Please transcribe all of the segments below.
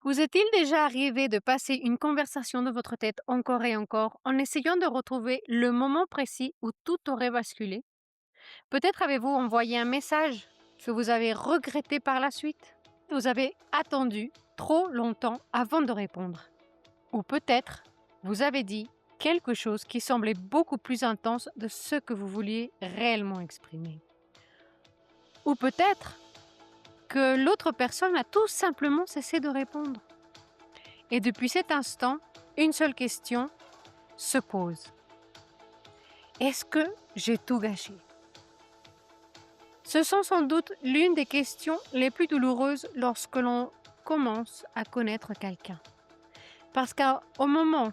Vous est-il déjà arrivé de passer une conversation dans votre tête encore et encore en essayant de retrouver le moment précis où tout aurait basculé? Peut-être avez-vous envoyé un message que vous avez regretté par la suite? Vous avez attendu trop longtemps avant de répondre. Ou peut-être vous avez dit quelque chose qui semblait beaucoup plus intense de ce que vous vouliez réellement exprimer. Ou peut-être que l'autre personne a tout simplement cessé de répondre. Et depuis cet instant, une seule question se pose. Est-ce que j'ai tout gâché? Ce sont sans doute l'une des questions les plus douloureuses lorsque l'on commence à connaître quelqu'un. Parce qu'au moment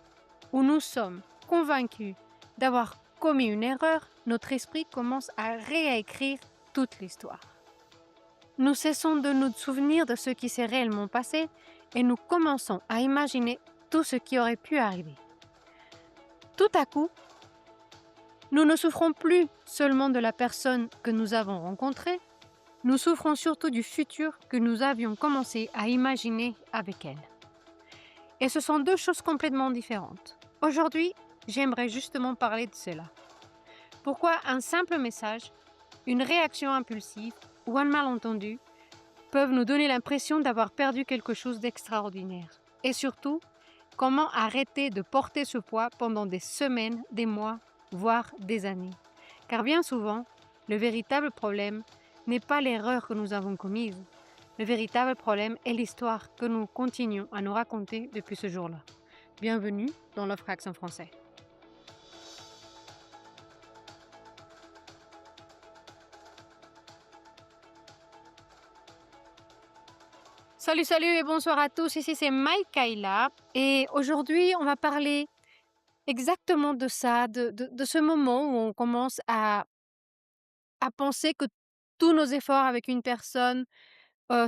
où nous sommes convaincus d'avoir commis une erreur, notre esprit commence à réécrire toute l'histoire. Nous cessons de nous souvenir de ce qui s'est réellement passé et nous commençons à imaginer tout ce qui aurait pu arriver. Tout à coup, nous ne souffrons plus seulement de la personne que nous avons rencontrée, nous souffrons surtout du futur que nous avions commencé à imaginer avec elle. Et ce sont deux choses complètement différentes. Aujourd'hui, j'aimerais justement parler de cela. Pourquoi un simple message, une réaction impulsive ou un malentendu peuvent nous donner l'impression d'avoir perdu quelque chose d'extraordinaire. Et surtout, comment arrêter de porter ce poids pendant des semaines, des mois, voire des années. Car bien souvent, le véritable problème n'est pas l'erreur que nous avons commise. Le véritable problème est l'histoire que nous continuons à nous raconter depuis ce jour-là. Bienvenue dans l'offre Accent français. Salut et bonsoir à tous, ici c'est Maïkaïla et aujourd'hui on va parler exactement de ça, de ce moment où on commence à penser que tous nos efforts avec une personne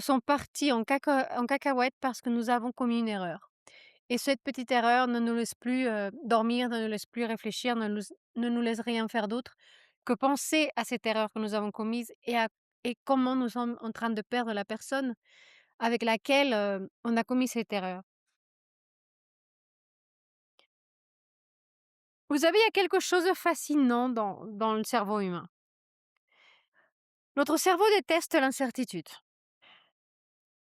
sont partis en cacahuète parce que nous avons commis une erreur. Et cette petite erreur ne nous laisse plus dormir, ne nous laisse plus réfléchir, ne nous laisse rien faire d'autre que penser à cette erreur que nous avons commise et comment nous sommes en train de perdre la personne avec laquelle on a commis cette erreur. Vous savez, il y a quelque chose de fascinant dans le cerveau humain. Notre cerveau déteste l'incertitude.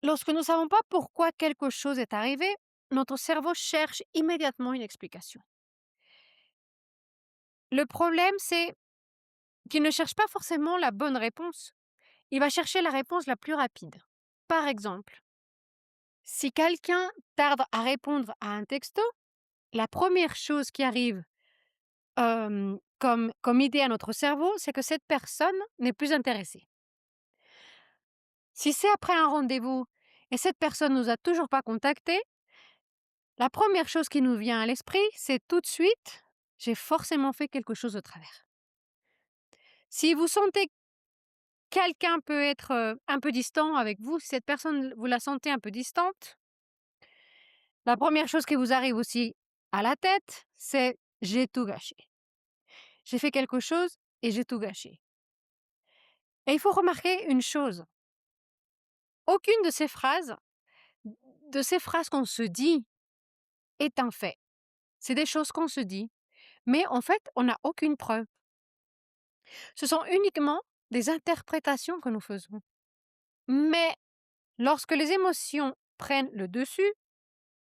Lorsque nous ne savons pas pourquoi quelque chose est arrivé, notre cerveau cherche immédiatement une explication. Le problème, c'est qu'il ne cherche pas forcément la bonne réponse. Il va chercher la réponse la plus rapide. Par exemple, si quelqu'un tarde à répondre à un texto, la première chose qui arrive comme idée à notre cerveau, c'est que cette personne n'est plus intéressée. Si c'est après un rendez-vous et cette personne ne nous a toujours pas contactés, la première chose qui nous vient à l'esprit, c'est tout de suite, j'ai forcément fait quelque chose de travers. Si vous sentez quelqu'un peut être un peu distant avec vous, si cette personne, vous la sentez un peu distante, la première chose qui vous arrive aussi à la tête, c'est j'ai tout gâché. J'ai fait quelque chose et j'ai tout gâché. Et il faut remarquer une chose. Aucune de ces phrases qu'on se dit est un fait. C'est des choses qu'on se dit, mais en fait, on n'a aucune preuve. Ce sont uniquement des interprétations que nous faisons. Mais lorsque les émotions prennent le dessus,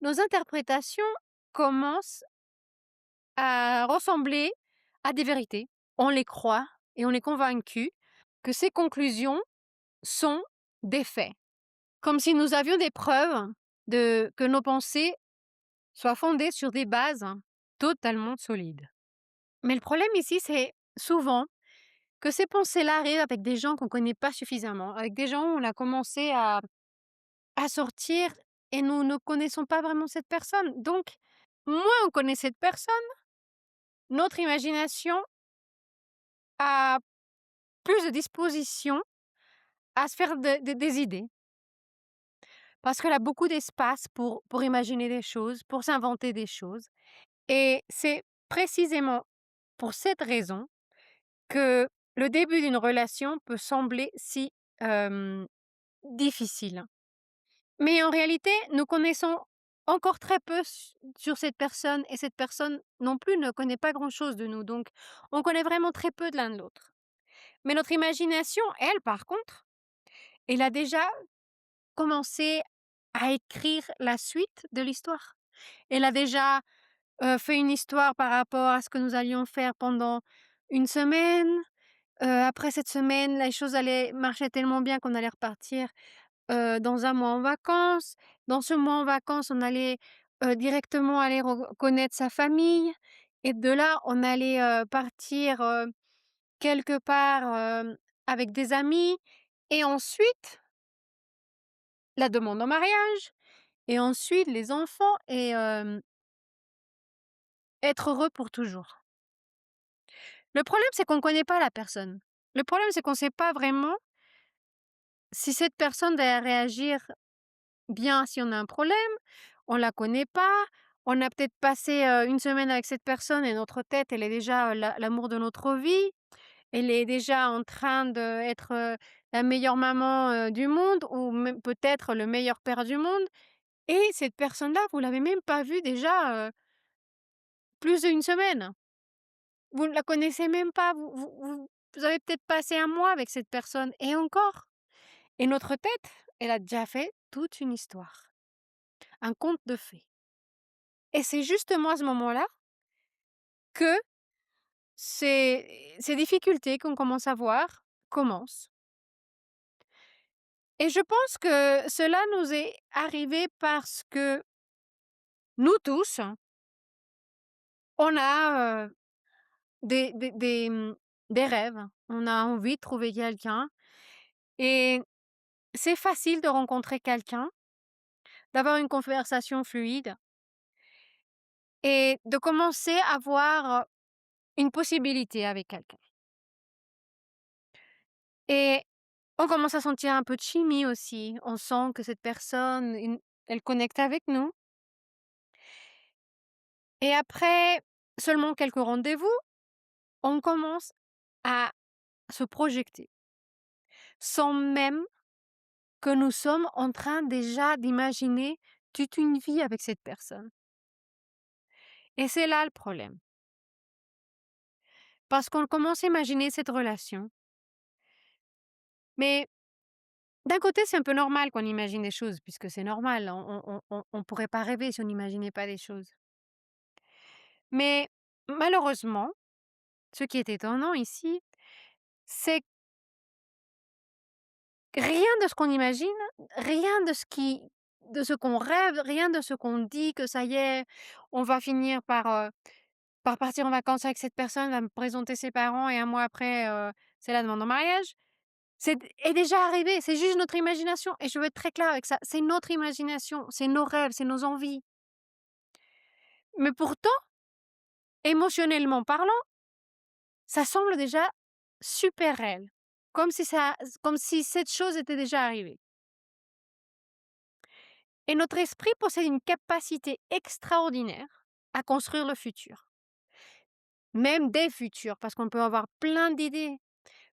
nos interprétations commencent à ressembler à des vérités. On les croit et on est convaincu que ces conclusions sont des faits. Comme si nous avions des preuves que nos pensées soient fondées sur des bases totalement solides. Mais le problème ici, c'est souvent que ces pensées-là arrivent avec des gens qu'on ne connaît pas suffisamment, avec des gens où on a commencé à sortir et nous ne connaissons pas vraiment cette personne. Donc, moins on connaît cette personne, notre imagination a plus de disposition à se faire des idées. Parce qu'elle a beaucoup d'espace pour imaginer des choses, pour s'inventer des choses. Et c'est précisément pour cette raison que le début d'une relation peut sembler si difficile. Mais en réalité, nous connaissons encore très peu sur cette personne et cette personne non plus ne connaît pas grand-chose de nous, donc on connaît vraiment très peu de l'un de l'autre. Mais notre imagination, elle, par contre, elle a déjà commencé à écrire la suite de l'histoire. Elle a déjà, fait une histoire par rapport à ce que nous allions faire pendant une semaine. Après cette semaine, les choses allaient marcher tellement bien qu'on allait repartir dans un mois en vacances. Dans ce mois en vacances, on allait, directement aller connaître sa famille et de là, on allait, partir, quelque part, avec des amis et ensuite la demande en mariage et ensuite les enfants et être heureux pour toujours. Le problème, c'est qu'on ne connaît pas la personne. Le problème, c'est qu'on ne sait pas vraiment si cette personne va réagir bien si on a un problème, on la connaît pas, on a peut-être passé, une semaine avec cette personne et notre tête, elle est déjà, l'amour de notre vie. Elle est déjà en train d'être, la meilleure maman, du monde ou même peut-être le meilleur père du monde et cette personne-là, vous l'avez même pas vue déjà, plus d'une semaine. Vous ne la connaissez même pas, vous avez peut-être passé un mois avec cette personne et encore. Et notre tête, elle a déjà fait toute une histoire, un conte de fées. Et c'est justement à ce moment-là que ces difficultés qu'on commence à voir commencent. Et je pense que cela nous est arrivé parce que nous tous, on a, des rêves. On a envie de trouver quelqu'un et c'est facile de rencontrer quelqu'un, d'avoir une conversation fluide et de commencer à avoir une possibilité avec quelqu'un. Et on commence à sentir un peu de chimie aussi. On sent que cette personne, elle connecte avec nous. Et après seulement quelques rendez-vous, on commence à se projeter, sans même que nous sommes en train déjà d'imaginer toute une vie avec cette personne. Et c'est là le problème. Parce qu'on commence à imaginer cette relation. Mais d'un côté, c'est un peu normal qu'on imagine des choses, puisque c'est normal. On pourrait pas rêver si on n'imaginait pas des choses. Mais malheureusement, ce qui est étonnant ici, c'est que rien de ce qu'on imagine, rien de ce qu'on rêve, rien de ce qu'on dit que ça y est, on va finir par partir en vacances avec cette personne, va me présenter ses parents et un mois après, c'est la demande en mariage. Est déjà arrivé, c'est juste notre imagination et je veux être très claire avec ça. C'est notre imagination, c'est nos rêves, c'est nos envies. Mais pourtant, émotionnellement parlant, ça semble déjà super réel. Comme si cette chose était déjà arrivée. Et notre esprit possède une capacité extraordinaire à construire le futur, même des futurs, parce qu'on peut avoir plein d'idées,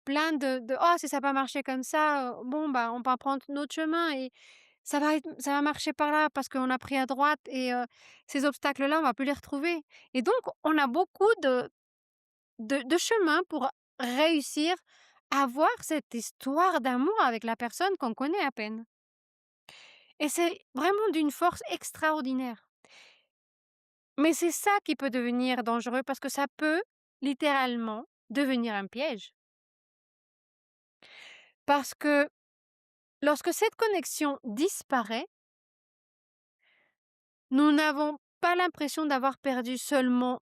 plein de «Oh, si ça n'a pas marché comme ça, bon, bah, on va prendre notre chemin et ça va marcher par là parce qu'on a pris à droite et ces obstacles-là, on va plus les retrouver» et donc on a beaucoup de chemin pour réussir à avoir cette histoire d'amour avec la personne qu'on connaît à peine et c'est vraiment d'une force extraordinaire. Mais c'est ça qui peut devenir dangereux parce que ça peut littéralement devenir un piège. Parce que lorsque cette connexion disparaît, nous n'avons pas l'impression d'avoir perdu seulement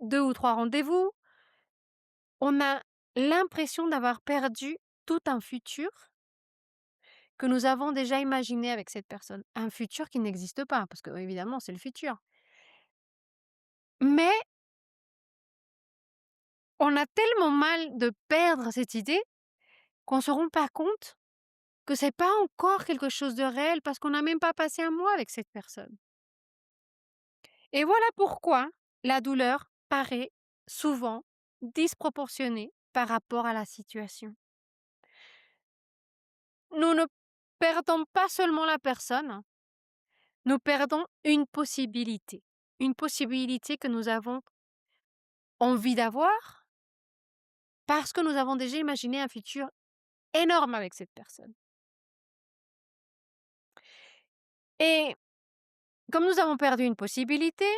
2 ou 3 rendez-vous, on a l'impression d'avoir perdu tout un futur que nous avons déjà imaginé avec cette personne. Un futur qui n'existe pas, parce que évidemment c'est le futur. Mais on a tellement mal de perdre cette idée qu'on ne se rend pas compte que c'est pas encore quelque chose de réel parce qu'on n'a même pas passé un mois avec cette personne. Et voilà pourquoi la douleur paraît souvent disproportionnée par rapport à la situation. Nous ne perdons pas seulement la personne, nous perdons une possibilité que nous avons envie d'avoir parce que nous avons déjà imaginé un futur énorme avec cette personne. Et comme nous avons perdu une possibilité,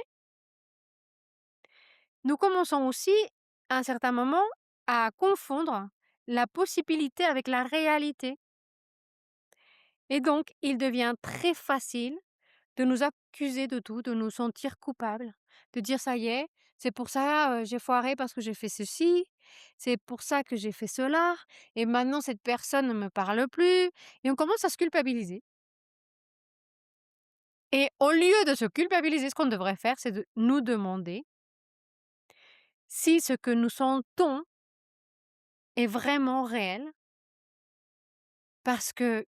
nous commençons aussi, à un certain moment, à confondre la possibilité avec la réalité. Et donc, il devient très facile de nous accuser de tout, de nous sentir coupables, de dire: «Ça y est, c'est pour ça, j'ai foiré parce que j'ai fait ceci, c'est pour ça que j'ai fait cela et maintenant cette personne ne me parle plus» et on commence à se culpabiliser et au lieu de se culpabiliser, ce qu'on devrait faire, c'est de nous demander si ce que nous sentons est vraiment réel parce que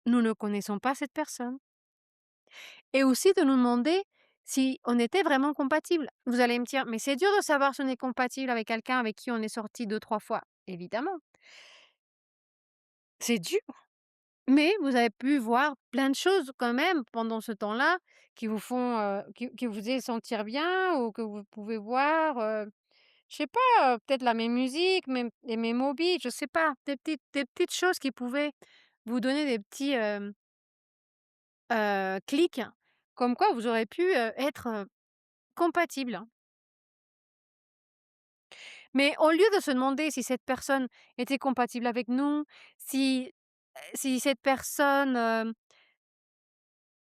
nous ne connaissons pas cette personne et aussi de nous demander si on était vraiment compatibles. Vous allez me dire: «Mais c'est dur de savoir si on est compatible avec quelqu'un avec qui on est sorti 2 3 fois». Évidemment, c'est dur, mais vous avez pu voir plein de choses quand même pendant ce temps-là qui vous font, qui vous faisaient sentir bien ou que vous pouvez voir, je sais pas, peut-être la même musique, même les mêmes hobbies, je sais pas, des petites choses qui pouvaient vous donner des petits, clics, comme quoi vous aurez pu, être, compatibles. Mais au lieu de se demander si cette personne était compatible avec nous, si cette personne,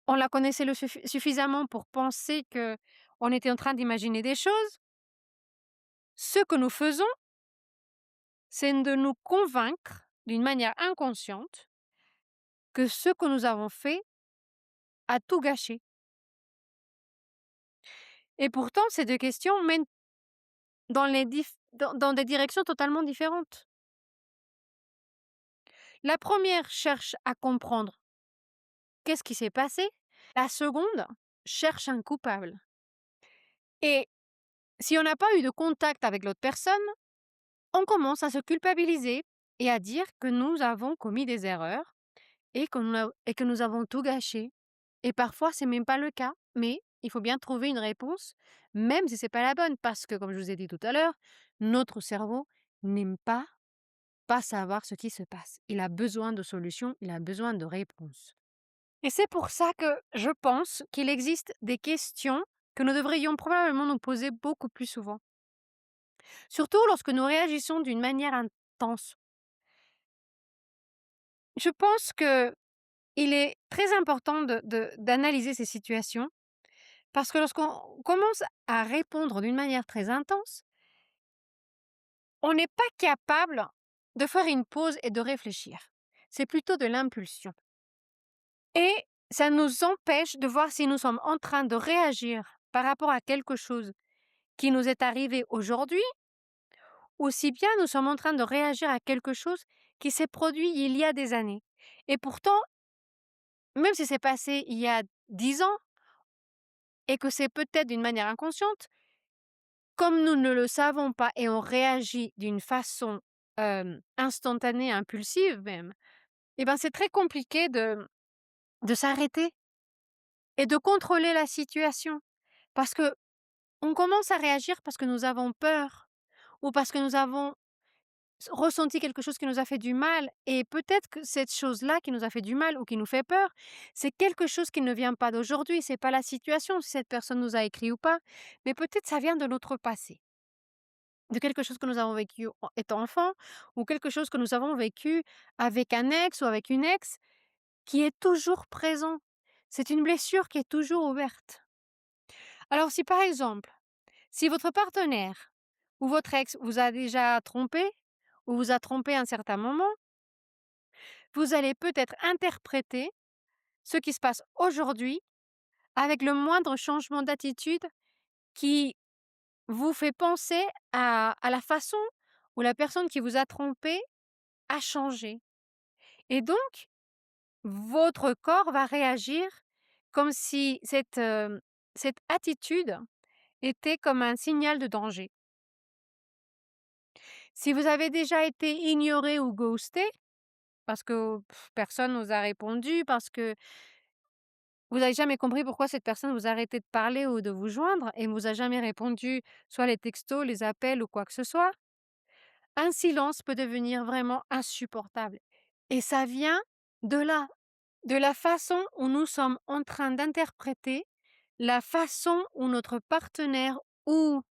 on la connaissait suffisamment pour penser que on était en train d'imaginer des choses, ce que nous faisons, c'est de nous convaincre d'une manière inconsciente que ce que nous avons fait a tout gâché. Et pourtant ces 2 questions mènent dans des directions totalement différentes. La première cherche à comprendre qu'est-ce qui s'est passé? La seconde cherche un coupable. Et si on n'a pas eu de contact avec l'autre personne, on commence à se culpabiliser et à dire que nous avons commis des erreurs et que nous avons tout gâché. Et parfois, c'est même pas le cas, mais il faut bien trouver une réponse, même si c'est pas la bonne, parce que, comme je vous ai dit tout à l'heure, notre cerveau n'aime pas savoir ce qui se passe. Il a besoin de solutions, il a besoin de réponses. Et c'est pour ça que je pense qu'il existe des questions que nous devrions probablement nous poser beaucoup plus souvent. Surtout lorsque nous réagissons d'une manière intense. Je pense que il est très important d'analyser ces situations parce que lorsqu'on commence à répondre d'une manière très intense, on n'est pas capable de faire une pause et de réfléchir. C'est plutôt de l'impulsion. Et ça nous empêche de voir si nous sommes en train de réagir par rapport à quelque chose qui nous est arrivé aujourd'hui, ou si bien nous sommes en train de réagir à quelque chose qui s'est produit il y a des années. Et pourtant, même si c'est passé il y a 10 ans et que c'est peut-être d'une manière inconsciente, comme nous ne le savons pas et on réagit d'une façon, instantanée, impulsive même, et ben, c'est très compliqué de s'arrêter et de contrôler la situation. Parce que on commence à réagir parce que nous avons peur ou parce que nous avons ressenti quelque chose qui nous a fait du mal et peut-être que cette chose-là qui nous a fait du mal ou qui nous fait peur, c'est quelque chose qui ne vient pas d'aujourd'hui, c'est pas la situation si cette personne nous a écrit ou pas, mais peut-être ça vient de notre passé, de quelque chose que nous avons vécu étant enfant ou quelque chose que nous avons vécu avec un ex ou avec une ex qui est toujours présent. C'est une blessure qui est toujours ouverte. Alors si par exemple, si votre partenaire ou votre ex vous a déjà trompé ou vous a trompé à un certain moment, vous allez peut-être interpréter ce qui se passe aujourd'hui avec le moindre changement d'attitude qui vous fait penser à la façon où la personne qui vous a trompé a changé. Et donc, votre corps va réagir comme si cette attitude était comme un signal de danger. Si vous avez déjà été ignoré ou ghosté, parce que personne nous a répondu, parce que vous avez jamais compris pourquoi cette personne vous a arrêté de parler ou de vous joindre et ne vous a jamais répondu, soit les textos, les appels ou quoi que ce soit. Un silence peut devenir vraiment insupportable et ça vient de là, de la façon où nous sommes en train d'interpréter la façon où notre partenaire ou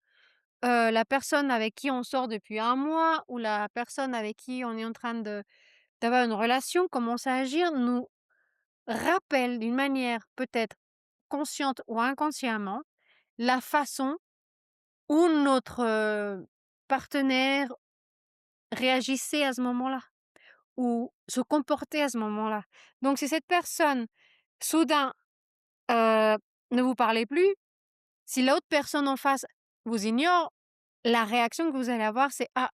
la personne avec qui on sort depuis un mois ou la personne avec qui on est en train de d'avoir une relation commence à agir, nous rappelle d'une manière peut-être consciente ou inconsciemment la façon où notre, partenaire réagissait à ce moment-là ou se comportait à ce moment-là. Donc si cette personne, soudain, heu, ne vous parlait plus, si l'autre personne en face vous ignore, la réaction que vous allez avoir c'est: «Ah,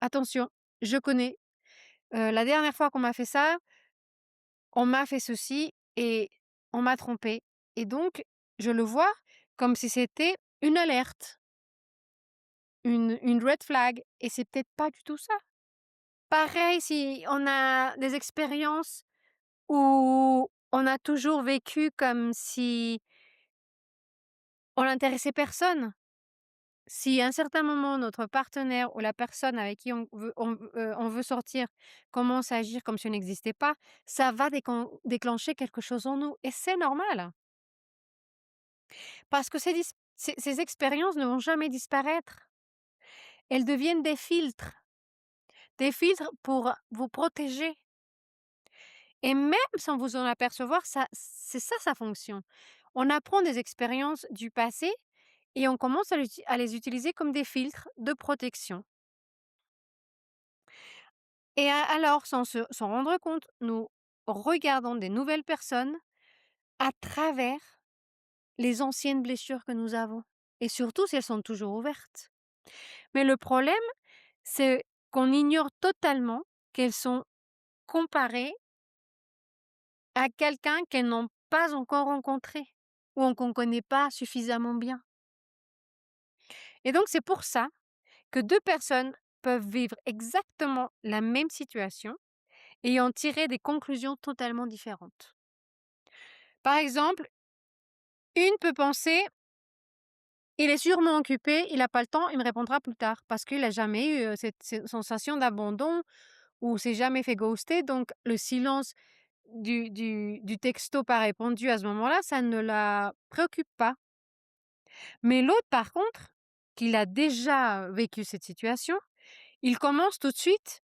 attention, je connais, la dernière fois qu'on m'a fait ça, on m'a fait ceci et on m'a trompé» et donc je le vois comme si c'était une alerte, une red flag et c'est peut-être pas du tout ça. Pareil si on a des expériences où on a toujours vécu comme si on n'intéressait personne. Si à un certain moment notre partenaire ou la personne avec qui on veut sortir commence à agir comme si on n'existait pas, ça va déclencher quelque chose en nous et c'est normal. Parce que ces expériences ne vont jamais disparaître. Elles deviennent des filtres pour vous protéger et même sans vous en apercevoir, ça c'est ça sa fonction. On apprend des expériences du passé et on commence à les utiliser comme des filtres de protection et alors s'en rendre compte, nous regardons des nouvelles personnes à travers les anciennes blessures que nous avons et surtout si elles sont toujours ouvertes. Mais le problème, c'est qu'on ignore totalement qu'elles sont comparées à quelqu'un qu'elles n'ont pas encore rencontré ou qu'on ne connaît pas suffisamment bien. Et donc c'est pour ça que 2 personnes peuvent vivre exactement la même situation et en tirer des conclusions totalement différentes. Par exemple, une peut penser: «Il est sûrement occupé, il n'a pas le temps, il me répondra plus tard» parce qu'il a jamais eu, cette sensation d'abandon ou s'est jamais fait ghoster donc le silence du texto pas répondu à ce moment-là, ça ne la préoccupe pas. Mais l'autre par contre, qu'il a déjà vécu cette situation, il commence tout de suite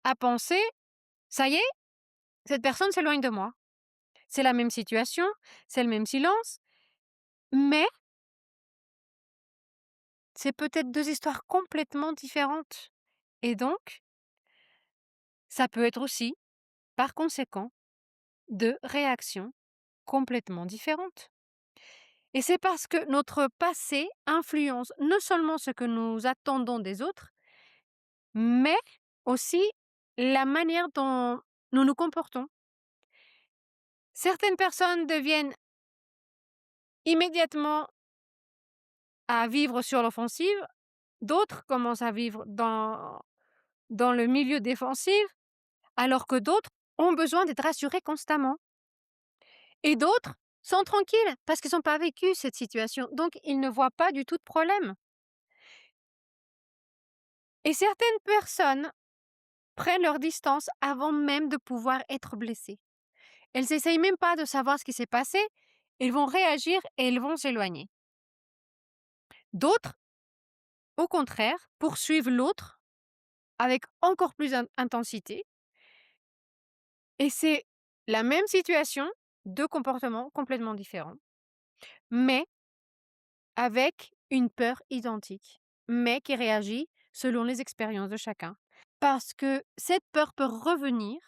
à penser: «Ça y est, cette personne s'éloigne de moi». C'est la même situation, c'est le même silence, mais c'est peut-être 2 histoires complètement différentes et donc ça peut être aussi, par conséquent, 2 réactions complètement différentes. Et c'est parce que notre passé influence non seulement ce que nous attendons des autres, mais aussi la manière dont nous nous comportons. Certaines personnes deviennent immédiatement à vivre sur l'offensive, d'autres commencent à vivre dans le milieu défensif, alors que d'autres ont besoin d'être rassurés constamment. Et d'autres sont tranquilles parce qu'ils n'ont pas vécu cette situation, donc ils ne voient pas du tout de problème. Et certaines personnes prennent leur distance avant même de pouvoir être blessées. Elles n'essayent même pas de savoir ce qui s'est passé, elles vont réagir et elles vont s'éloigner. D'autres, au contraire, poursuivent l'autre avec encore plus d'intensité et c'est la même situation, 2 comportements complètement différents, mais avec une peur identique, mais qui réagit selon les expériences de chacun. Parce que cette peur peut revenir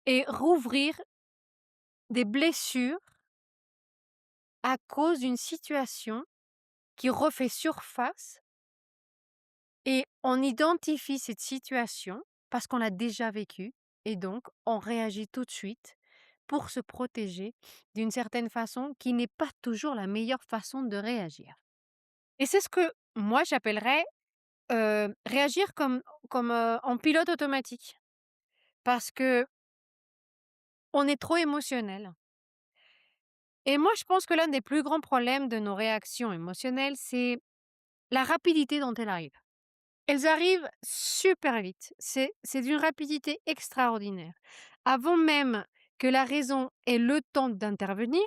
et rouvrir des blessures à cause d'une situation qui refait surface et on identifie cette situation parce qu'on l'a déjà vécue et donc on réagit tout de suite pour se protéger d'une certaine façon qui n'est pas toujours la meilleure façon de réagir. Et c'est ce que moi j'appellerais réagir en pilote automatique parce qu'on est trop émotionnel et moi, je pense que l'un des plus grands problèmes de nos réactions émotionnelles, c'est la rapidité dont elles arrivent. Elles arrivent super vite. C'est d'une rapidité extraordinaire. Avant même que la raison ait le temps d'intervenir,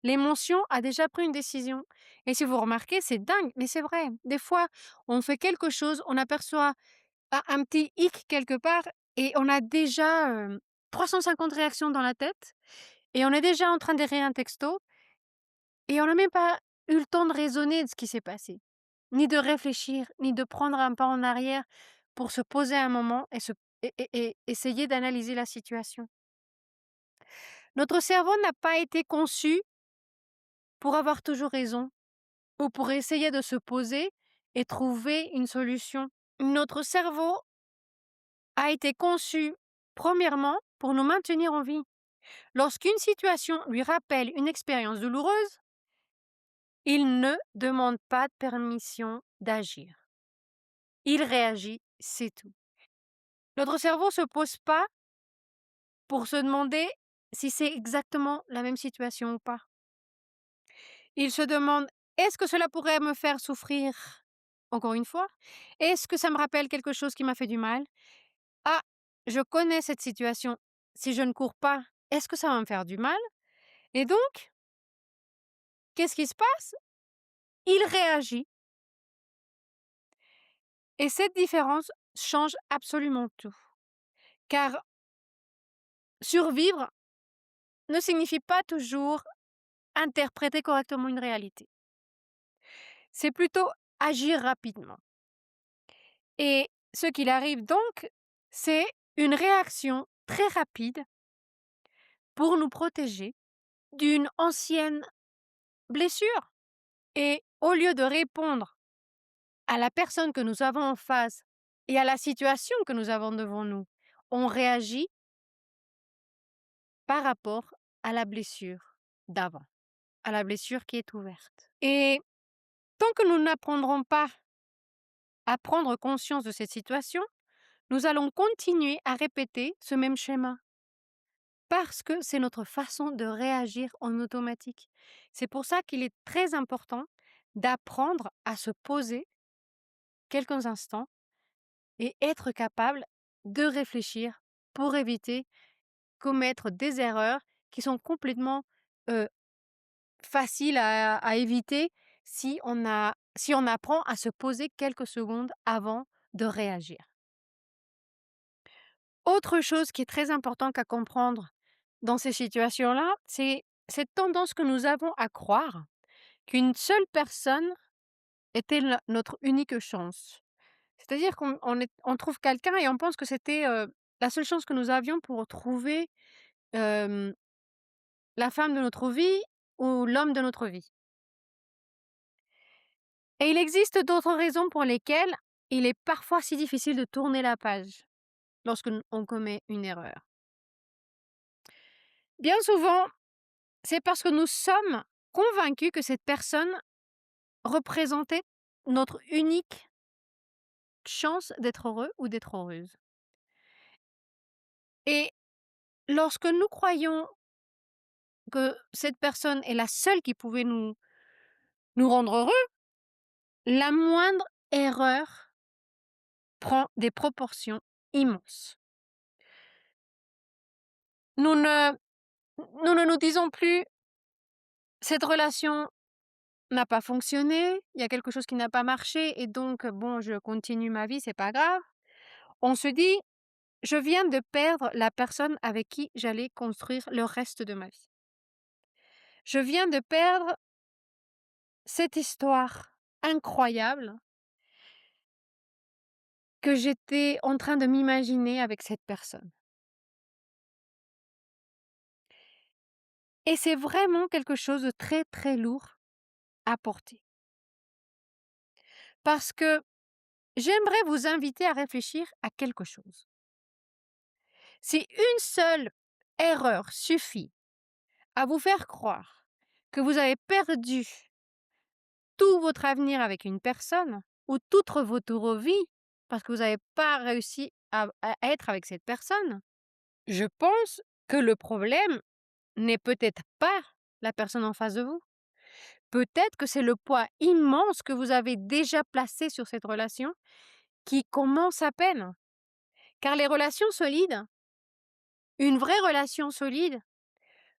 l'émotion a déjà pris une décision. Et si vous remarquez, c'est dingue, mais c'est vrai. Des fois, on fait quelque chose, on aperçoit un petit hic quelque part et on a déjà 350 réactions dans la tête et on est déjà en train d'écrire un texto et on n'a même pas eu le temps de raisonner de ce qui s'est passé, ni de réfléchir, ni de prendre un pas en arrière pour se poser un moment et essayer d'analyser la situation. Notre cerveau n'a pas été conçu pour avoir toujours raison ou pour essayer de se poser et trouver une solution. Notre cerveau a été conçu, premièrement, pour nous maintenir en vie. Lorsqu'une situation lui rappelle une expérience douloureuse, il ne demande pas de permission d'agir. Il réagit, c'est tout. Notre cerveau ne se pose pas pour se demander si c'est exactement la même situation ou pas. Il se demande: «Est-ce que cela pourrait me faire souffrir encore une fois? Est-ce que ça me rappelle quelque chose qui m'a fait du mal? Ah, je connais cette situation. Si je ne cours pas, est-ce que ça va me faire du mal?» Et donc, qu'est-ce qui se passe? Il réagit et cette différence change absolument tout. Car survivre ne signifie pas toujours interpréter correctement une réalité. C'est plutôt agir rapidement. Et ce qu'il arrive donc, c'est une réaction très rapide pour nous protéger d'une ancienne blessure. Et au lieu de répondre à la personne que nous avons en face et à la situation que nous avons devant nous, on réagit par rapport à la blessure d'avant, à la blessure qui est ouverte. Et tant que nous n'apprendrons pas à prendre conscience de cette situation, nous allons continuer à répéter ce même schéma. Parce que c'est notre façon de réagir en automatique. C'est pour ça qu'il est très important d'apprendre à se poser quelques instants et être capable de réfléchir pour éviter commettre des erreurs qui sont complètement faciles à éviter si on apprend à se poser quelques secondes avant de réagir. Autre chose qui est très important qu'à comprendre dans ces situations-là, c'est cette tendance que nous avons à croire qu'une seule personne était notre unique chance. C'est-à-dire qu'on trouve quelqu'un et on pense que c'était la seule chance que nous avions pour trouver euh, la femme de notre vie ou l'homme de notre vie. Et il existe d'autres raisons pour lesquelles il est parfois si difficile de tourner la page lorsqu'on commet une erreur. Bien souvent, c'est parce que nous sommes convaincus que cette personne représentait notre unique chance d'être heureux ou d'être heureuse. Et lorsque nous croyons que cette personne est la seule qui pouvait nous rendre heureux, la moindre erreur prend des proportions immenses. Nous ne nous disons plus: «Cette relation n'a pas fonctionné, il y a quelque chose qui n'a pas marché et donc bon, je continue ma vie, c'est pas grave». On se dit: «Je viens de perdre la personne avec qui j'allais construire le reste de ma vie. Je viens de perdre cette histoire incroyable que j'étais en train de m'imaginer avec cette personne». Et c'est vraiment quelque chose de très, très lourd à porter. Parce que j'aimerais vous inviter à réfléchir à quelque chose. Si une seule erreur suffit à vous faire croire que vous avez perdu tout votre avenir avec une personne, ou toute votre vie parce que vous n'avez pas réussi à être avec cette personne. Je pense que le problème n'est peut-être pas la personne en face de vous. Peut-être que c'est le poids immense que vous avez déjà placé sur cette relation qui commence à peine. Car les relations solides, une vraie relation solide,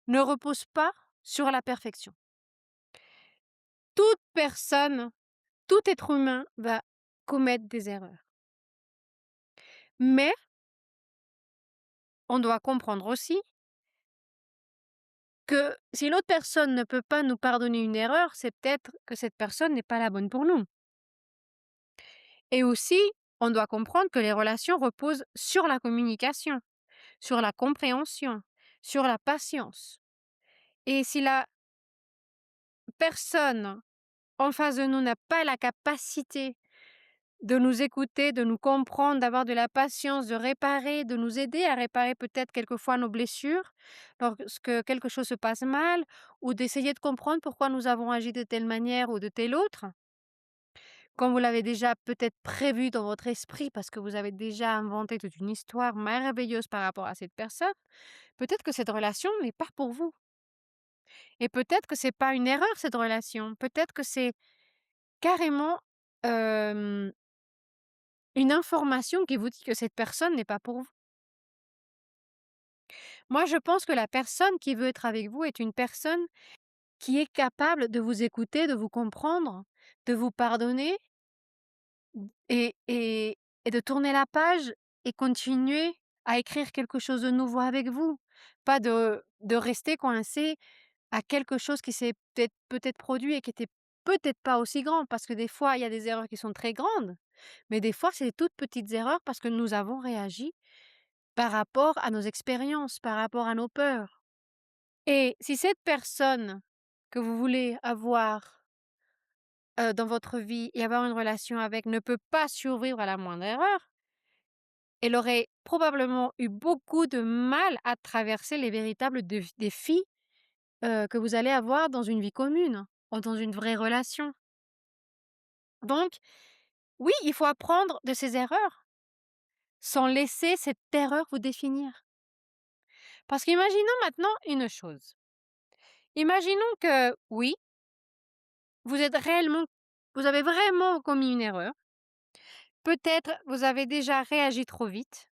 ne repose pas sur la perfection. Toute personne, tout être humain va commettre des erreurs. Mais on doit comprendre aussi que si l'autre personne ne peut pas nous pardonner une erreur, c'est peut-être que cette personne n'est pas la bonne pour nous. Et aussi, on doit comprendre que les relations reposent sur la communication, sur la compréhension, sur la patience. Et si la personne en face de nous n'a pas la capacité de nous écouter, de nous comprendre, d'avoir de la patience, de réparer, de nous aider à réparer peut-être quelquefois nos blessures lorsque quelque chose se passe mal, ou d'essayer de comprendre pourquoi nous avons agi de telle manière ou de telle autre, comme vous l'avez déjà peut-être prévu dans votre esprit parce que vous avez déjà inventé toute une histoire merveilleuse par rapport à cette personne, peut-être que cette relation n'est pas pour vous. Et peut-être que c'est pas une erreur cette relation, peut-être que c'est carrément, hem, une information qui vous dit que cette personne n'est pas pour vous. Moi, je pense que la personne qui veut être avec vous est une personne qui est capable de vous écouter, de vous comprendre, de vous pardonner et de tourner la page et continuer à écrire quelque chose de nouveau avec vous. Pas de rester coincé à quelque chose qui s'est peut-être produit et qui était peut-être pas aussi grand, parce que des fois, il y a des erreurs qui sont très grandes, mais des fois, c'est des toutes petites erreurs parce que nous avons réagi par rapport à nos expériences, par rapport à nos peurs. Et si cette personne que vous voulez avoir, dans votre vie et avoir une relation avec ne peut pas survivre à la moindre erreur, elle aurait probablement eu beaucoup de mal à traverser les véritables défis, que vous allez avoir dans une vie commune, ou dans une vraie relation. Donc oui, il faut apprendre de ses erreurs, sans laisser cette erreur vous définir. Parce qu'imaginons maintenant une chose. Imaginons que oui, vous avez vraiment commis une erreur. Peut-être vous avez déjà réagi trop vite.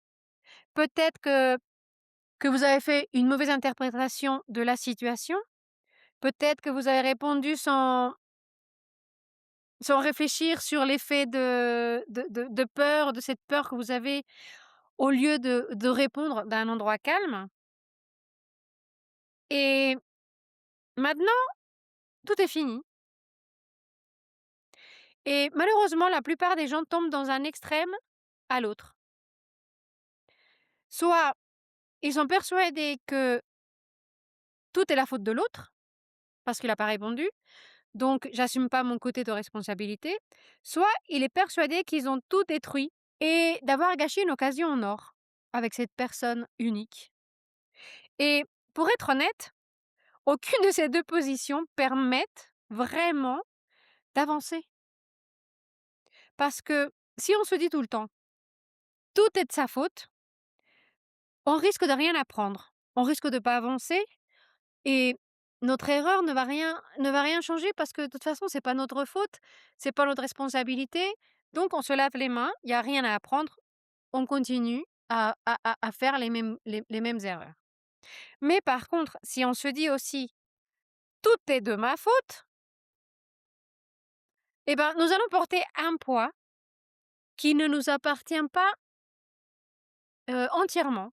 Peut-être que vous avez fait une mauvaise interprétation de la situation. Peut-être que vous avez répondu sans réfléchir sur l'effet de peur, de cette peur que vous avez, au lieu de répondre d'un endroit calme. Et maintenant, tout est fini. Et malheureusement, la plupart des gens tombent dans un extrême à l'autre. Soit ils sont persuadés que tout est la faute de l'autre, parce qu'il n'a pas répondu, donc j'assume pas mon côté de responsabilité. Soit il est persuadé qu'ils ont tout détruit et d'avoir gâché une occasion en or avec cette personne unique. Et pour être honnête, aucune de ces 2 positions permettent vraiment d'avancer. Parce que si on se dit tout le temps: «Tout est de sa faute», on risque de rien apprendre. On risque de pas avancer et notre erreur ne va rien changer parce que de toute façon, c'est pas notre faute, c'est pas notre responsabilité. Donc on se lave les mains, il y a rien à apprendre, on continue à faire les mêmes erreurs. Mais par contre, si on se dit aussi: «Tout est de ma faute», eh ben, nous allons porter un poids qui ne nous appartient pas, entièrement.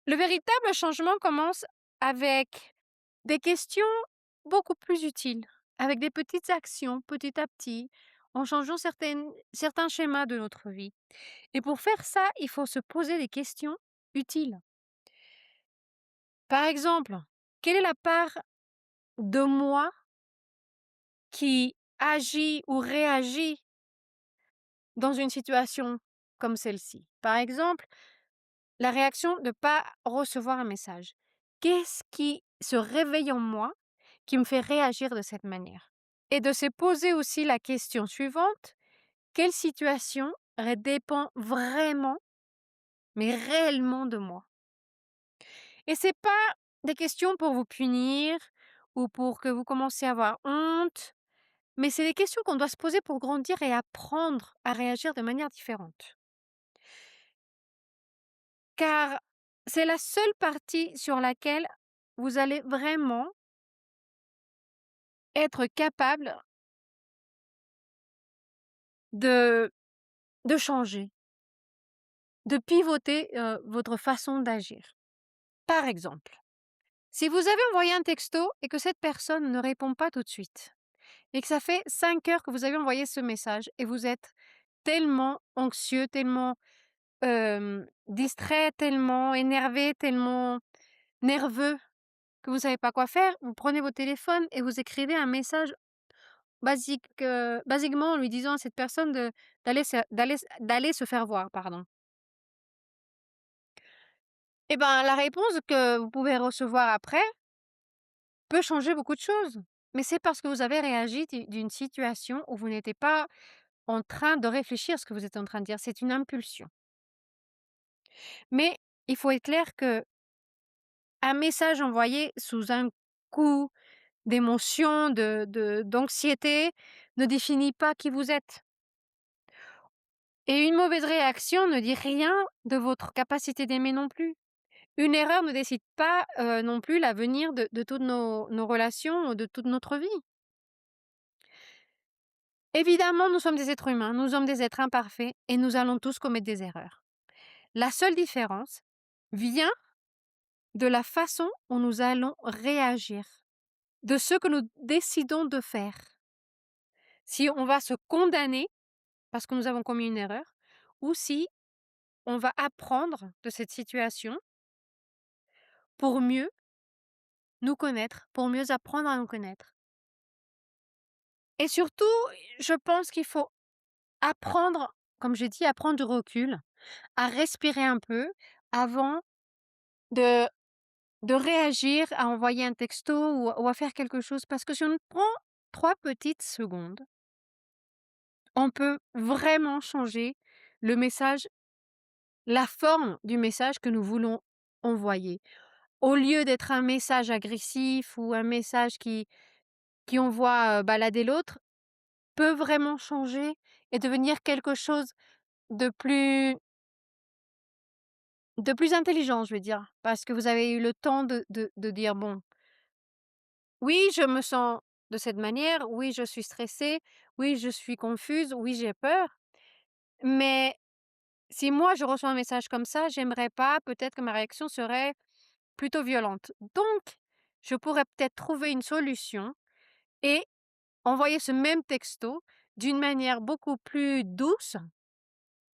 Le véritable changement commence avec des questions beaucoup plus utiles, avec des petites actions, petit à petit, en changeant certains schémas de notre vie. Et pour faire ça, il faut se poser des questions utiles. Par exemple, quelle est la part de moi qui agit ou réagit dans une situation comme celle-ci? Par exemple, la réaction de ne pas recevoir un message. Qu'est-ce qui se réveille en moi qui me fait réagir de cette manière? et de se poser aussi la question suivante: «Quelle situation dépend vraiment, mais réellement de moi?» Et c'est pas des questions pour vous punir ou pour que vous commenciez à avoir honte, mais c'est des questions qu'on doit se poser pour grandir et apprendre à réagir de manière différente. Car c'est la seule partie sur laquelle vous allez vraiment être capable de changer, de pivoter, votre façon d'agir. Par exemple, si vous avez envoyé un texto et que cette personne ne répond pas tout de suite et que ça fait 5 heures que vous avez envoyé ce message et vous êtes tellement anxieux, tellement, distrait, tellement énervé, tellement nerveux que vous savez pas quoi faire, vous prenez votre téléphone et vous écrivez un message basiquement en lui disant à cette personne de d'aller se faire voir, pardon. Et ben, la réponse que vous pouvez recevoir après peut changer beaucoup de choses. Mais c'est parce que vous avez réagi d'une situation où vous n'étiez pas en train de réfléchir à ce que vous êtes en train de dire, c'est une impulsion. Mais il faut être clair qu'un message envoyé sous un coup d'émotion, d'anxiété ne définit pas qui vous êtes. Et une mauvaise réaction ne dit rien de votre capacité d'aimer non plus. Une erreur ne décide pas, non plus l'avenir de toutes nos relations, de toute notre vie. Évidemment, nous sommes des êtres humains, nous sommes des êtres imparfaits et nous allons tous commettre des erreurs. La seule différence vient de la façon dont nous allons réagir, de ce que nous décidons de faire. Si on va se condamner parce que nous avons commis une erreur ou si on va apprendre de cette situation pour mieux nous connaître, pour mieux apprendre à nous connaître. Et surtout, je pense qu'il faut apprendre, comme j'ai dit, à prendre du recul, à respirer un peu avant de réagir, à envoyer un texto ou à faire quelque chose. Parce que si on prend 3 petites secondes, on peut vraiment changer le message, la forme du message que nous voulons envoyer. Au lieu d'être un message agressif ou un message qui envoie, balader l'autre, peut vraiment changer et devenir quelque chose de plus intelligent, je vais dire. Parce que vous avez eu le temps de dire: «Bon, oui, je me sens de cette manière, oui, je suis stressée, oui, je suis confuse, oui, j'ai peur, mais si moi je reçois un message comme ça, j'aimerais pas, peut-être que ma réaction serait plutôt violente. Donc, je pourrais peut-être trouver une solution et envoyer ce même texto d'une manière beaucoup plus douce,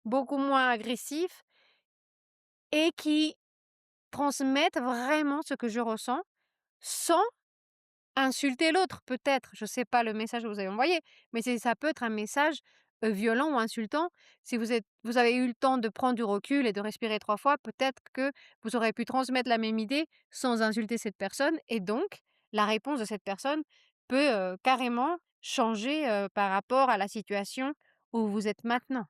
beaucoup moins agressive et qui transmette vraiment ce que je ressens sans insulter l'autre peut-être, je sais pas le message que vous avez envoyé, mais ça peut être un message, violent ou insultant. Si vous avez eu le temps de prendre du recul et de respirer 3 fois, peut-être que vous aurez pu transmettre la même idée sans insulter cette personne et donc la réponse de cette personne peut, carrément changer, par rapport à la situation où vous êtes maintenant.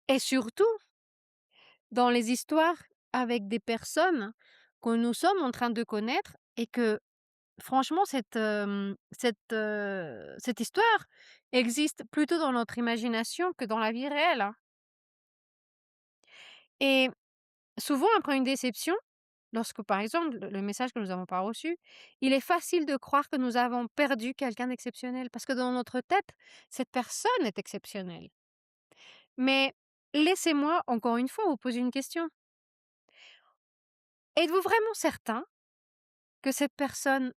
Et surtout, dans les histoires avec des personnes que nous sommes en train de connaître et que franchement, cette histoire existe plutôt dans notre imagination que dans la vie réelle, hein. Et souvent après une déception, lorsque par exemple le message que nous n'avons pas reçu, il est facile de croire que nous avons perdu quelqu'un d'exceptionnel parce que dans notre tête, cette personne est exceptionnelle. Mais laissez-moi encore une fois vous poser une question. Êtes-vous vraiment certain que cette personne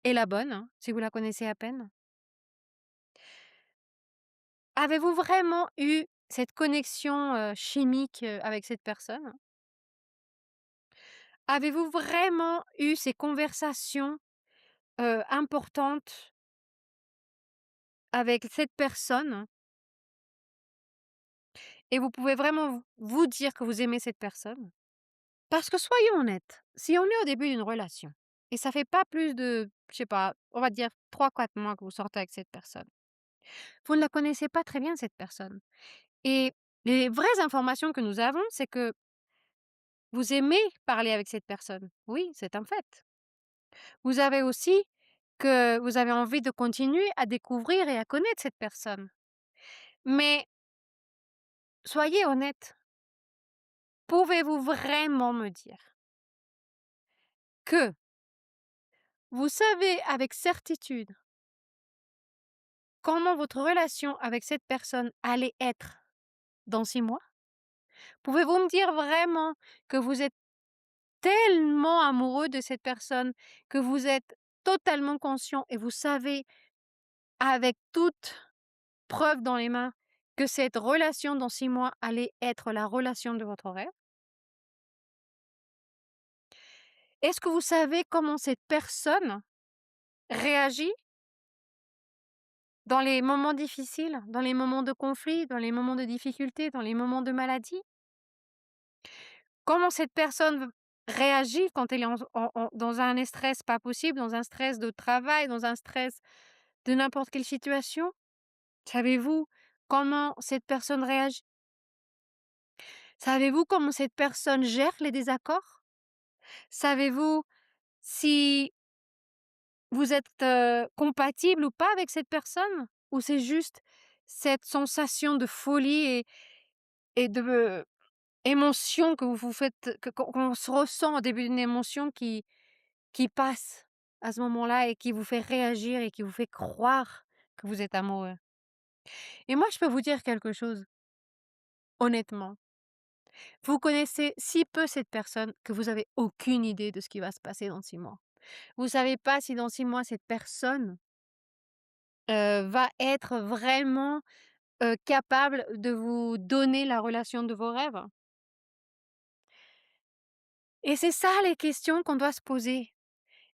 est la bonne, hein, si vous la connaissez à peine? Avez-vous vraiment eu cette connexion, chimique, avec cette personne? Avez-vous vraiment eu ces conversations, importantes avec cette personne et vous pouvez vraiment vous dire que vous aimez cette personne? Parce que soyons honnêtes, si on est au début d'une relation et ça fait pas plus de, je sais pas, on va dire 3 4 mois que vous sortez avec cette personne. Vous ne la connaissez pas très bien cette personne et les vraies informations que nous avons, c'est que vous aimez parler avec cette personne. Oui, c'est un fait. Vous avez aussi que vous avez envie de continuer à découvrir et à connaître cette personne. Mais soyez honnête, pouvez-vous vraiment me dire que vous savez avec certitude comment votre relation avec cette personne allait être dans 6 mois? Pouvez-vous me dire vraiment que vous êtes tellement amoureux de cette personne, que vous êtes totalement conscient et vous savez avec toute preuve dans les mains que cette relation dans 6 mois allait être la relation de votre rêve? Est-ce que vous savez comment cette personne réagit dans les moments difficiles, dans les moments de conflit, dans les moments de difficulté, dans les moments de maladie? Comment cette personne réagit quand elle est dans un stress pas possible, dans un stress de travail, dans un stress de n'importe quelle situation? Savez-vous comment cette personne réagit? Savez-vous comment cette personne gère les désaccords? Savez-vous si vous êtes, compatible ou pas avec cette personne? Ou c'est juste cette sensation de folie et de émotion que vous vous faites que qu'on se ressent au début d'une émotion qui passe à ce moment-là et qui vous fait réagir et qui vous fait croire que vous êtes amoureux? Et moi, je peux vous dire quelque chose, honnêtement, vous connaissez si peu cette personne que vous avez aucune idée de ce qui va se passer dans 6 mois. Vous savez pas si dans 6 mois cette personne, va être vraiment, capable de vous donner la relation de vos rêves. Et c'est ça les questions qu'on doit se poser.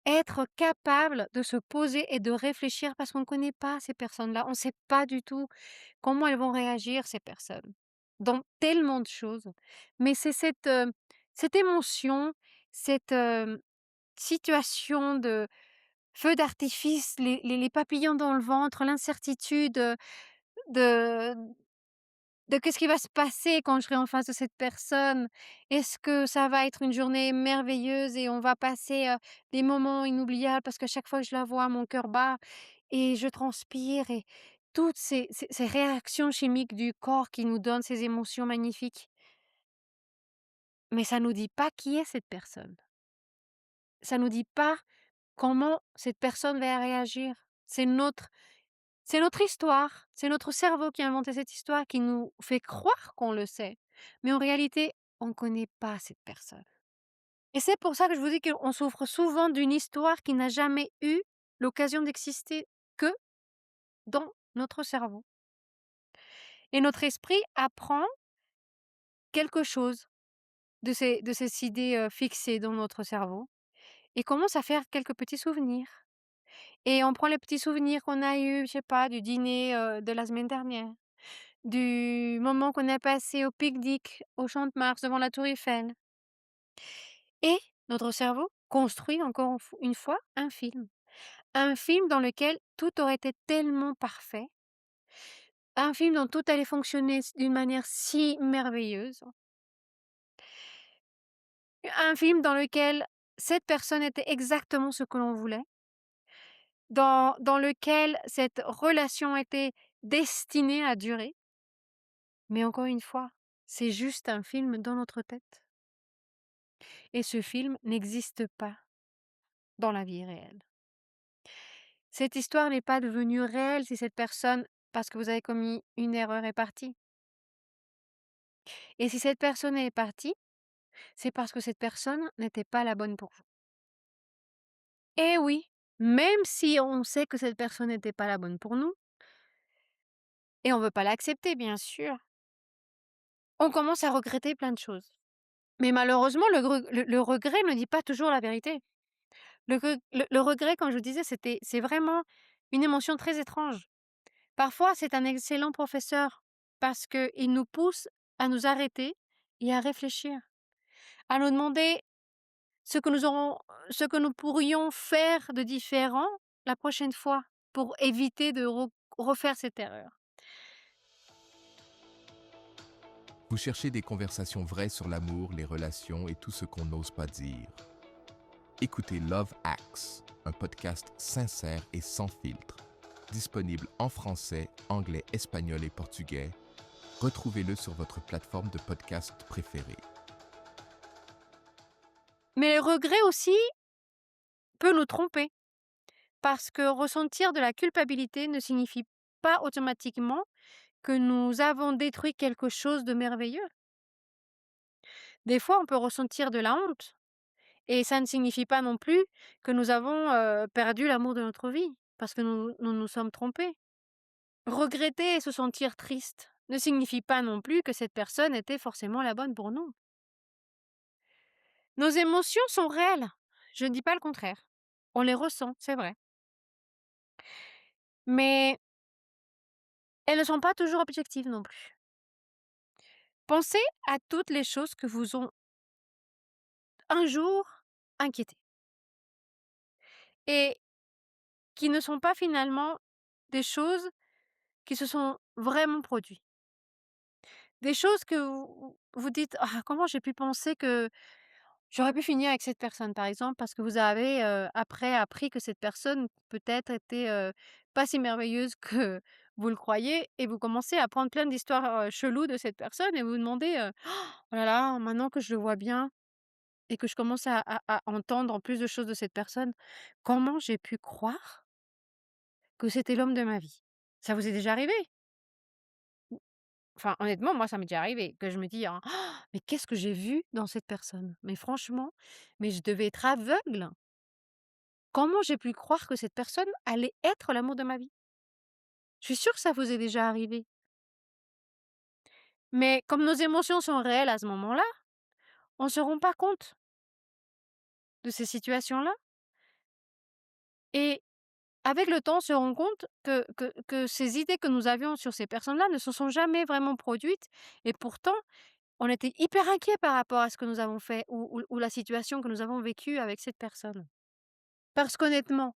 Être capable de se poser et de réfléchir parce qu'on ne connaît pas ces personnes-là. On ne sait pas du tout comment elles vont réagir ces personnes, dans tellement de choses. Mais c'est cette émotion, cette, situation de feu d'artifice, les papillons dans le ventre, l'incertitude, de qu'est-ce qui va se passer quand je serai en face de cette personne? Est-ce que ça va être une journée merveilleuse et on va passer, des moments inoubliables parce qu'à chaque fois que je la vois, mon cœur bat et je transpire et toutes ces réactions chimiques du corps qui nous donnent ces émotions magnifiques. Mais ça nous dit pas qui est cette personne. Ça nous dit pas comment cette personne va réagir. C'est notre histoire, c'est notre cerveau qui a inventé cette histoire, qui nous fait croire qu'on le sait. Mais en réalité, on ne connaît pas cette personne. Et c'est pour ça que je vous dis qu'on souffre souvent d'une histoire qui n'a jamais eu l'occasion d'exister que dans notre cerveau. Et notre esprit apprend quelque chose de ces idées fixées dans notre cerveau et commence à faire quelques petits souvenirs. Et on prend les petits souvenirs qu'on a eus, je sais pas, du dîner de la semaine dernière, du moment qu'on a passé au pique-nique au Champ de Mars devant la Tour Eiffel. Et notre cerveau construit encore une fois un film. Un film dans lequel tout aurait été tellement parfait. Un film dont tout allait fonctionner d'une manière si merveilleuse. Un film dans lequel cette personne était exactement ce que l'on voulait. Dans lequel cette relation était destinée à durer. Mais encore une fois, c'est juste un film dans notre tête. Et ce film n'existe pas dans la vie réelle. Cette histoire n'est pas devenue réelle si cette personne, parce que vous avez commis une erreur, est partie. Et si cette personne est partie, c'est parce que cette personne n'était pas la bonne pour vous. Et oui, même si on sait que cette personne n'était pas la bonne pour nous, et on ne veut pas l'accepter, bien sûr, on commence à regretter plein de choses. Mais malheureusement, le regret ne dit pas toujours la vérité. Le regret, comme je vous disais, c'est vraiment une émotion très étrange. Parfois, c'est un excellent professeur parce qu'il nous pousse à nous arrêter et à réfléchir, à nous demander ce que nous aurons ce que nous pourrions faire de différent la prochaine fois pour éviter de refaire cette erreur. Vous cherchez des conversations vraies sur l'amour, les relations et tout ce qu'on n'ose pas dire. Écoutez Love Acts, un podcast sincère et sans filtre. Disponible en français, anglais, espagnol et portugais. Retrouvez-le sur votre plateforme de podcast préférée. Mais le regret aussi peut nous tromper, parce que ressentir de la culpabilité ne signifie pas automatiquement que nous avons détruit quelque chose de merveilleux. Des fois, on peut ressentir de la honte et ça ne signifie pas non plus que nous avons, perdu l'amour de notre vie, parce que nous nous sommes trompés. Regretter et se sentir triste ne signifie pas non plus que cette personne était forcément la bonne pour nous. Nos émotions sont réelles, je ne dis pas le contraire. On les ressent, c'est vrai. Mais elles ne sont pas toujours objectives non plus. Pensez à toutes les choses que vous ont un jour inquiété et qui ne sont pas finalement des choses qui se sont vraiment produites. Des choses que vous dites: «Ah, comment j'ai pu penser que j'aurais pu finir avec cette personne», par exemple, parce que vous avez, après appris que cette personne peut-être était, pas si merveilleuse que vous le croyez et vous commencez à prendre plein d'histoires, cheloues de cette personne et vous vous demandez, «Oh là là, maintenant que je le vois bien et que je commence à entendre plus de choses de cette personne, comment j'ai pu croire que c'était l'homme de ma vie?» Ça vous est déjà arrivé? Enfin, honnêtement, moi, ça m'est déjà arrivé que je me dis, hein: «Ah, mais qu'est-ce que j'ai vu dans cette personne? Mais franchement, mais je devais être aveugle. Comment j'ai pu croire que cette personne allait être l'amour de ma vie?» Je suis sûre que ça vous est déjà arrivé. Mais comme nos émotions sont réelles à ce moment-là, on se rend pas compte de ces situations-là et avec le temps, on se rend compte que ces idées que nous avions sur ces personnes-là ne se sont jamais vraiment produites et pourtant, on était hyper inquiets par rapport à ce que nous avons fait ou la situation que nous avons vécue avec cette personne. Parce qu'honnêtement,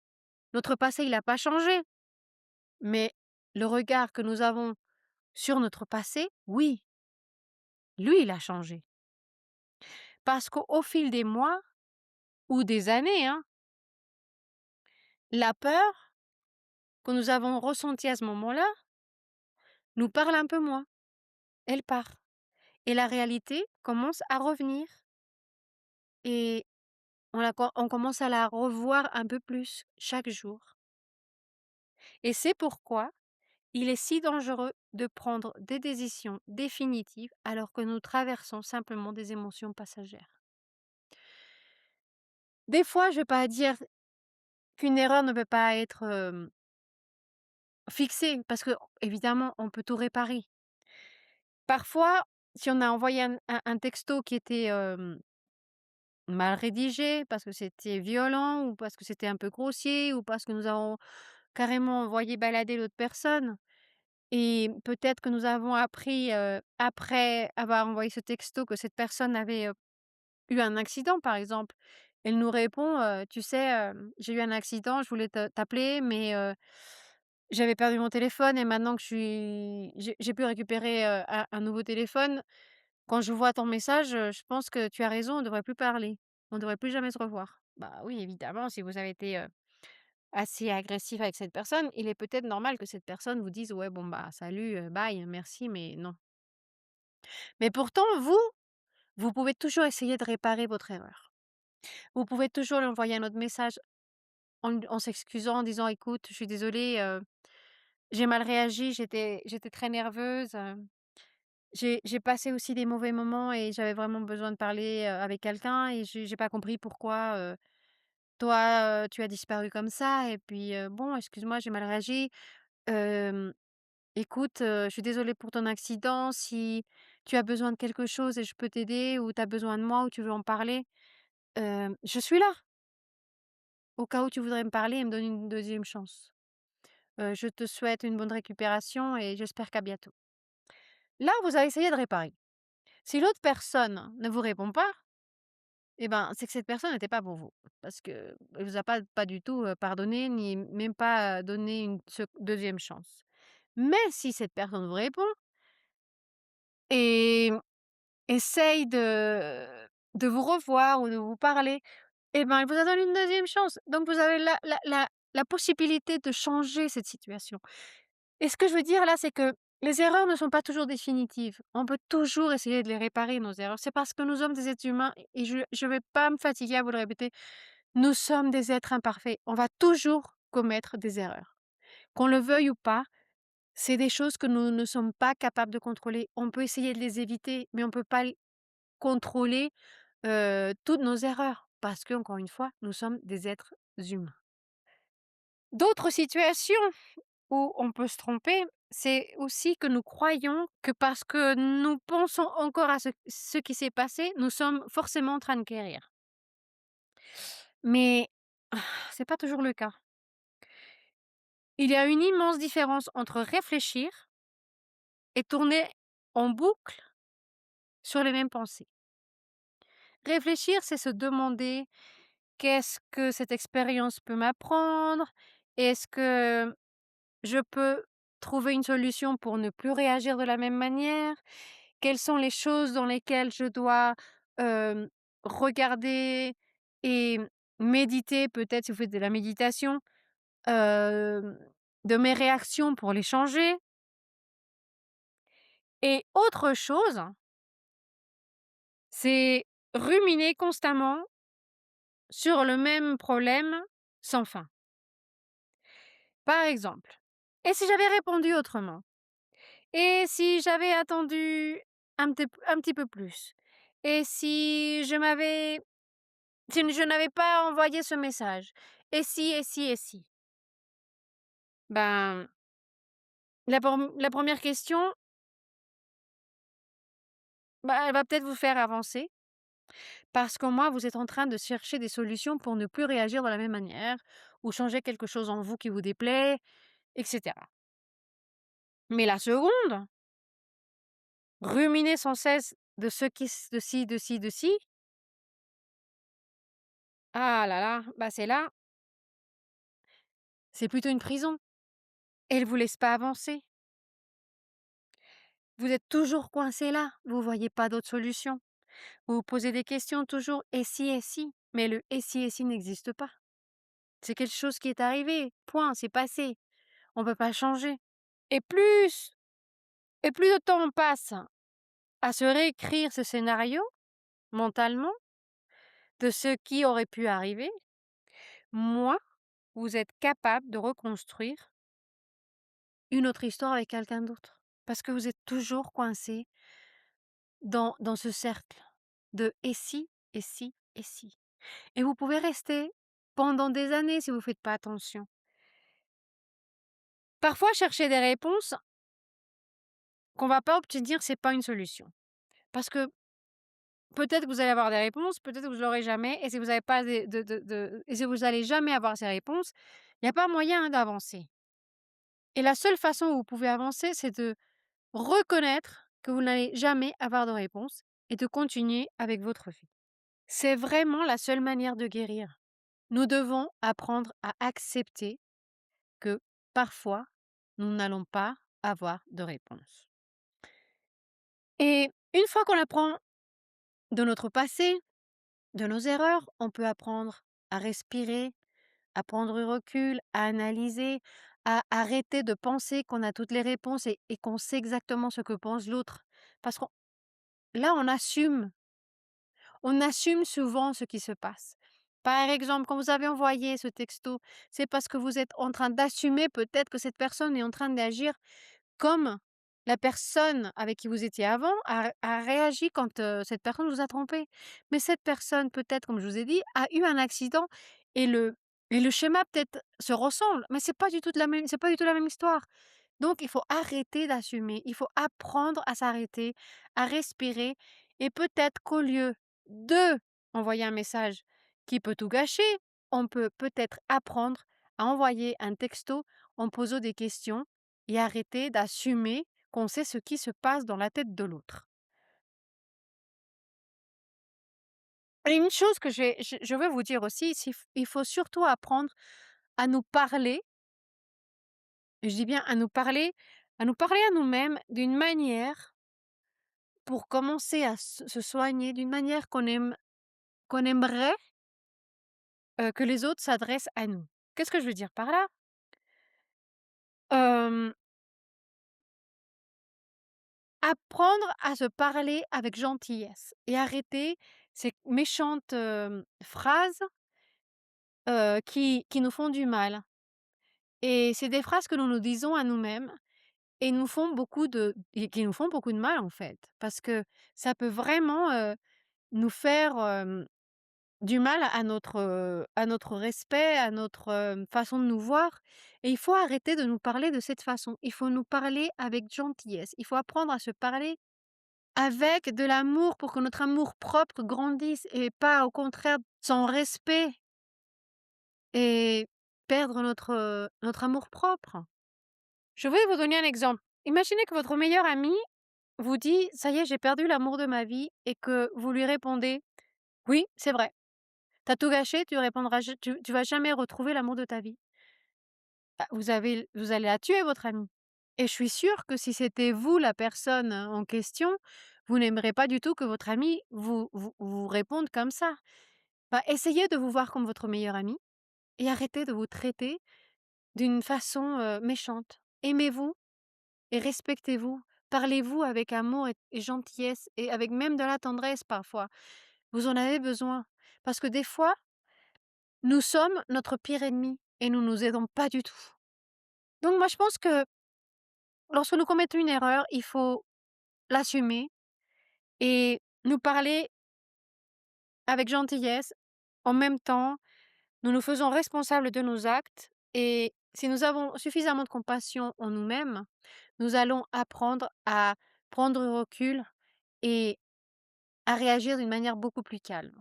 notre passé, il a pas changé, mais le regard que nous avons sur notre passé, oui, lui, il a changé. Parce qu'au fil des mois ou des années, hein, la peur que nous avons ressentie à ce moment-là nous parle un peu moins, elle part et la réalité commence à revenir et on commence à la revoir un peu plus chaque jour et c'est pourquoi il est si dangereux de prendre des décisions définitives alors que nous traversons simplement des émotions passagères. Des fois, je vais pas dire qu'une erreur ne peut pas être, fixée parce que évidemment, on peut tout réparer. Parfois, si on a envoyé un texto qui était, mal rédigé, parce que c'était violent ou parce que c'était un peu grossier ou parce que nous avons carrément envoyé balader l'autre personne et peut-être que nous avons appris, après avoir envoyé ce texto que cette personne avait, eu un accident, par exemple. Elle nous répond, «Tu sais, j'ai eu un accident, je voulais t'appeler, mais j'avais perdu mon téléphone et maintenant que j'ai pu récupérer, un nouveau téléphone. Quand je vois ton message, je pense que tu as raison, on ne devrait plus parler. On ne devrait plus jamais se revoir». Bah oui, évidemment, si vous avez été, assez agressif avec cette personne, il est peut-être normal que cette personne vous dise: «Ouais, bon, bah, salut, bye, merci, mais non». Mais pourtant, vous pouvez toujours essayer de réparer votre erreur. Vous pouvez toujours lui envoyer un autre message en s'excusant, en disant: «Écoute, je suis désolée, j'ai mal réagi, j'étais très nerveuse, j'ai passé aussi des mauvais moments et j'avais vraiment besoin de parler, avec quelqu'un et j'ai pas compris pourquoi, toi, tu as disparu comme ça et puis, bon, excuse-moi, j'ai mal réagi. Hem, écoute, je suis désolée pour ton accident. Si tu as besoin de quelque chose et je peux t'aider ou tu as besoin de moi ou tu veux en parler, je suis là, au cas où tu voudrais me parler et me donner une deuxième chance. Je te souhaite une bonne récupération et j'espère qu'à bientôt». Là, vous allez essayer de réparer. Si l'autre personne ne vous répond pas, eh ben, c'est que cette personne n'était pas pour vous. Parce qu'elle vous a pas du tout, pardonné, ni même pas, donné une 2e chance. Mais si cette personne vous répond et essaye de vous revoir ou de vous parler, eh ben, elle vous a donné une 2e chance. Donc vous avez la possibilité de changer cette situation. Et ce que je veux dire là, c'est que les erreurs ne sont pas toujours définitives. On peut toujours essayer de les réparer, nos erreurs. C'est parce que nous sommes des êtres humains et je vais pas me fatiguer à vous le répéter, nous sommes des êtres imparfaits. On va toujours commettre des erreurs. Qu'on le veuille ou pas, c'est des choses que nous ne sommes pas capables de contrôler. On peut essayer de les éviter, mais on peut pas l contrôler, toutes nos erreurs parce qu'encore une fois, nous sommes des êtres humains. D'autres situations où on peut se tromper, c'est aussi que nous croyons que parce que nous pensons encore à ce qui s'est passé, nous sommes forcément en train de guérir. Mais c'est pas toujours le cas. Il y a une immense différence entre réfléchir et tourner en boucle sur les mêmes pensées. Réfléchir, c'est se demander: «Qu'est-ce que cette expérience peut m'apprendre? Est-ce que je peux trouver une solution pour ne plus réagir de la même manière? Quelles sont les choses dans lesquelles je dois, hem, regarder et méditer?» Peut-être si vous faites de la méditation, hem, de mes réactions pour les changer. Et autre chose, c'est ruminer constamment sur le même problème sans fin. Par exemple: «Et si j'avais répondu autrement? Et si j'avais attendu un petit peu plus? Et si je n'avais pas envoyé ce message? Et si, et si, et si?» Ben, la 1re question, bah, elle va peut-être vous faire avancer parce qu'au moins vous êtes en train de chercher des solutions pour ne plus réagir de la même manière ou changer quelque chose en vous qui vous déplaît et cetera. Mais la seconde, ruminer sans cesse de ce qui s de ci, de ci, de ci, ah là là, bah, c'est plutôt une prison. Elle vous laisse pas avancer. Vous êtes toujours coincé là, vous voyez pas d'autre solution. Vous vous posez des questions toujours: «Et si, et si?» Mais le et si n'existe pas. C'est quelque chose qui est arrivé, point, c'est passé. On peut pas changer. Et plus de temps on passe à se réécrire ce scénario mentalement de ce qui aurait pu arriver, moins vous êtes capable de reconstruire une autre histoire avec quelqu'un d'autre. Parce que vous êtes toujours coincé dans ce cercle de «et si, et si, et si?» Et vous pouvez rester pendant des années si vous faites pas attention. Parfois chercher des réponses qu'on va pas obtenir, c'est pas une solution. Parce que peut-être que vous allez avoir des réponses, peut-être que vous l'aurez jamais et si vous avez pas de et si vous allez jamais avoir ces réponses, il y a pas moyen d'avancer. Et la seule façon où vous pouvez avancer, c'est de reconnaître que vous n'allez jamais avoir de réponse et de continuer avec votre vie. C'est vraiment la seule manière de guérir. Nous devons apprendre à accepter que parfois, nous n'allons pas avoir de réponse. Et une fois qu'on apprend de notre passé, de nos erreurs, on peut apprendre à respirer, à prendre du recul, à analyser, à arrêter de penser qu'on a toutes les réponses et qu'on sait exactement ce que pense l'autre. Parce qu'on là, on assume souvent ce qui se passe. Par exemple, quand vous avez envoyé ce texto, c'est parce que vous êtes en train d'assumer peut-être que cette personne est en train d'agir comme la personne avec qui vous étiez avant a réagi quand, cette personne vous a trompé. Mais cette personne, peut-être, comme je vous ai dit, a eu un accident et le schéma peut-être se ressemble, mais c'est pas du tout la même histoire. Donc il faut arrêter d'assumer, il faut apprendre à s'arrêter, à respirer et peut-être qu'au lieu de envoyer un message qui peut tout gâcher, on peut peut-être apprendre à envoyer un texto en posant des questions et arrêter d'assumer qu'on sait ce qui se passe dans la tête de l'autre. Et une chose que je veux vous dire aussi, il faut surtout apprendre à nous parler, et je dis bien à nous parler à nous-mêmes d'une manière pour commencer à se soigner, d'une manière qu'on aimerait, que les autres s'adressent à nous. Qu'est-ce que je veux dire par là? Hem, Apprendre à se parler avec gentillesse et arrêter ces méchantes, phrases, qui nous font du mal, et c'est des phrases que nous nous disons à nous-mêmes et qui nous font beaucoup de mal, en fait, parce que ça peut vraiment, nous faire, du mal à notre respect, à notre, façon de nous voir, et il faut arrêter de nous parler de cette façon. Il faut nous parler avec gentillesse. Il faut apprendre à se parler avec de l'amour pour que notre amour propre grandisse et pas au contraire son respect et perdre notre amour propre. Je vais vous donner un exemple. Imaginez que votre meilleur ami vous dit: «Ça y est, j'ai perdu l'amour de ma vie», et que vous lui répondez: «Oui, c'est vrai. Tu as tout gâché, tu vas jamais retrouver l'amour de ta vie». Bah, vous allez la tuer, votre amie, et je suis sûre que si c'était vous la personne en question, vous n'aimerez pas du tout que votre ami vous réponde comme ça. Bah, essayez de vous voir comme votre meilleur ami et arrêtez de vous traiter d'une façon, méchante. Aimez-vous et respectez-vous. Parlez-vous avec amour et gentillesse, et avec même de la tendresse parfois. Vous en avez besoin, parce que des fois, nous sommes notre pire ennemi et nous nous aidons pas du tout. Donc moi, je pense que lorsque nous commettons une erreur, il faut l'assumer et nous parler avec gentillesse. En même temps, nous nous faisons responsables de nos actes, et si nous avons suffisamment de compassion en nous-mêmes, nous allons apprendre à prendre du recul et à réagir d'une manière beaucoup plus calme.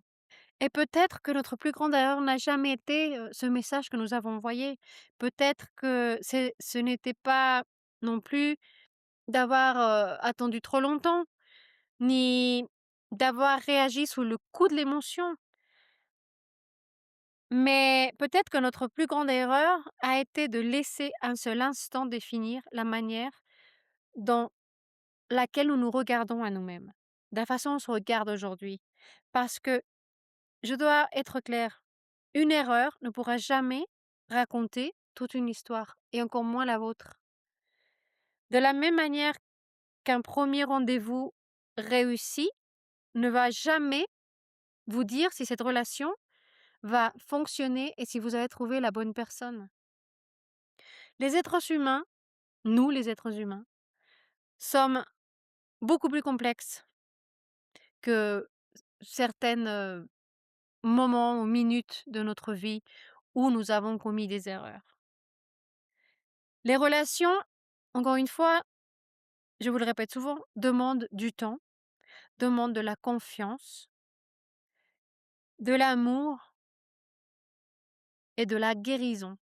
Et peut-être que notre plus grande erreur n'a jamais été, ce message que nous avons envoyé. Peut-être que ce n'était pas non plus d'avoir, attendu trop longtemps, ni d'avoir réagi sous le coup de l'émotion. Mais peut-être que notre plus grande erreur a été de laisser un seul instant définir la manière dans laquelle nous nous regardons à nous-mêmes, de la façon dont on se regarde aujourd'hui. Parce que je dois être claire, une erreur ne pourra jamais raconter toute une histoire, et encore moins la vôtre. De la même manière qu'un premier rendez-vous réussi ne va jamais vous dire si cette relation va fonctionner et si vous avez trouvé la bonne personne. Les êtres humains, nous les êtres humains, sommes beaucoup plus complexes que certaines, moments ou minutes de notre vie où nous avons commis des erreurs. Les relations, encore une fois, je vous le répète souvent, demandent du temps, demandent de la confiance, de l'amour et de la guérison.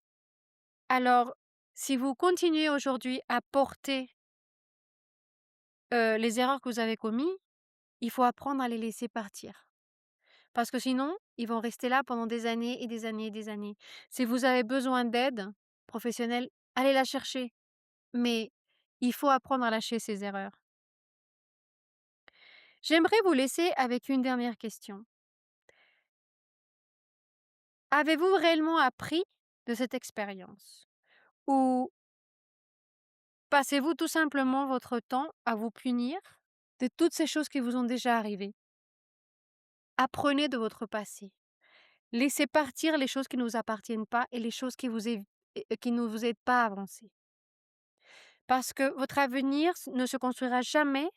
Alors, si vous continuez aujourd'hui à porter, les erreurs que vous avez commises, il faut apprendre à les laisser partir. Parce que sinon, ils vont rester là pendant des années et des années et des années. Si vous avez besoin d'aide professionnelle, allez la chercher, mais il faut apprendre à lâcher ses erreurs. J'aimerais vous laisser avec une dernière question. Avez-vous réellement appris de cette expérience? Ou passez-vous tout simplement votre temps à vous punir de toutes ces choses qui vous ont déjà arrivées? Apprenez de votre passé. Laissez partir les choses qui ne vous appartiennent pas et les choses qui ne vous aident pas à avancer. Parce que votre avenir ne se construira jamais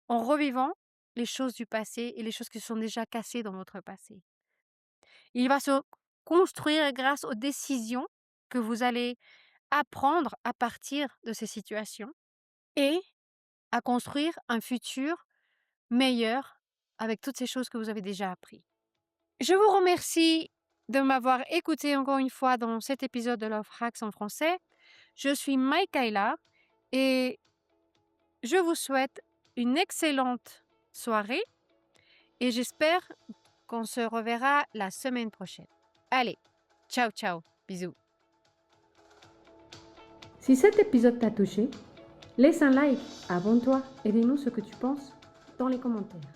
en revivant les choses du passé et les choses qui se sont déjà cassées dans votre passé. Il va se construire grâce aux décisions que vous allez apprendre à partir de ces situations, et à construire un futur meilleur avec toutes ces choses que vous avez déjà appris. Je vous remercie de m'avoir écouté encore une fois dans cet épisode de Love Hacks en français. Je suis Maïkaïla et je vous souhaite une excellente soirée, et j'espère qu'on se reverra la semaine prochaine. Allez, ciao ciao, bisous. Si cet épisode t'a touché, laisse un like, abonne-toi et dis-nous ce que tu penses dans les commentaires.